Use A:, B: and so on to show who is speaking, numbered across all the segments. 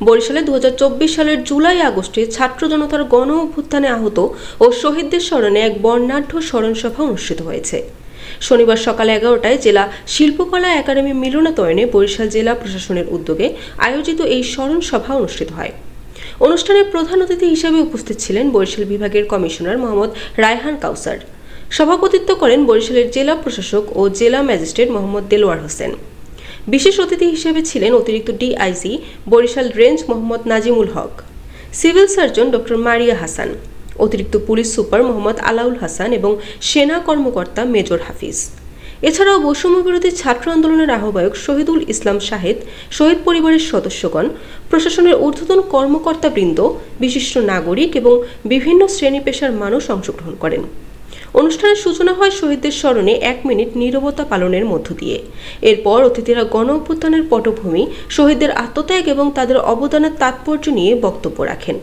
A: বরিশালে 2024 সালের জুলাই আগস্টে ছাত্র জনতার গণ অভ্যুত্থানে আহত ও শহীদদের স্মরণে এক বর্ণাঢ্য স্মরণ সভা অনুষ্ঠিত হয়েছে। শনিবার সকাল 11টায় জেলা শিল্পকলা একাডেমি মিলনায়তনে বরিশাল জেলা প্রশাসনের উদ্যোগে আয়োজিত এই স্মরণ সভা অনুষ্ঠিত হয়। অনুষ্ঠানে প্রধান অতিথি হিসেবে উপস্থিত ছিলেন বরিশাল বিভাগের কমিশনার মোহাম্মদ রায়হান কাউসার। সভাপতিত্ব করেন বরিশালের জেলা প্রশাসক ও জেলা ম্যাজিস্ট্রেট মোহাম্মদ দেলোয়ার হোসেন। বিশেষ অতিথি হিসেবে ছিলেন অতিরিক্ত DIG Barishal range Mohammad Nazmul Haque, civil surgeon doctor Maria Hasan, অতিরিক্ত পুলিশ সুপার মোহাম্মদ আলাউল হাসান এবং সেনা কর্মকর্তা মেজর হাফিজ। এছাড়াও বৈষম্যবিরোধী ছাত্র আন্দোলনের আহ্বায়ক শহীদুল ইসলাম শাহেদ, শহীদ পরিবারের সদস্যগণ, প্রশাসনের ঊর্ধ্বতন কর্মকর্তাবৃন্দ, বিশিষ্ট নাগরিক এবং বিভিন্ন শ্রেণী পেশার মানুষ অংশগ্রহণ করেন। অনুষ্ঠানের সূচনা হয় শহীদদের স্মরণে 1 মিনিট নীরবতা পালনের মধ্য দিয়ে। এরপর অতিথিরা গণ অভ্যুত্থানের পটভূমি, শহীদদের আত্মত্যাগ এবং তাদের অবদানের তাৎপর্য নিয়ে বক্তব্য রাখেন।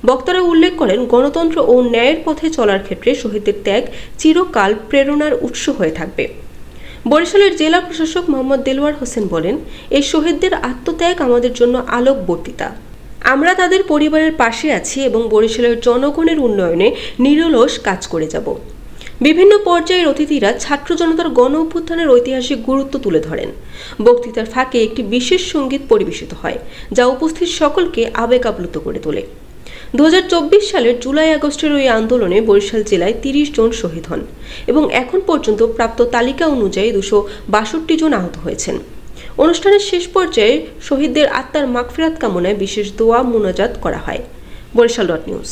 A: বক্তারা উল্লেখ করেন, গণতন্ত্র ও ন্যায়ের পথে চলার ক্ষেত্রে শহীদদের ত্যাগ চিরকাল প্রেরণার উৎস হয়ে থাকবে। বরিশালের জেলা প্রশাসক মোহাম্মদ দেলোয়ার হোসেন বলেন, এই শহীদদের আত্মত্যাগ আমাদের জন্য আলোক বর্তিতা। আমরা তাদের পরিবারের পাশে আছি এবং বরিশালের জনগণের উন্নয়নে নিরলস কাজ করে যাব। বিভিন্ন পর্যায়ের অতিথিরা ছাত্র জনতার গণ অভ্যুত্থানের ঐতিহাসিক গুরুত্ব তুলে ধরেন। বক্তৃতার ফাঁকে একটি বিশেষ সঙ্গীত পরিবেশিত হয়, যা উপস্থিত সকলকে আবেগ আপ্লুত করে তোলে। 2024 সালের জুলাই আগস্টের ওই আন্দোলনে বরিশাল জেলায় 30 জন শহীদ হন এবং এখন পর্যন্ত প্রাপ্ত তালিকা অনুযায়ী 262 জন আহত হয়েছেন। অনুষ্ঠানের শেষ পর্যায়ে শহীদদের আত্মার মাগফিরাত কামনায় বিশেষ দোয়া মুনাজাত করা হয়। বরিশাল.নিউজ।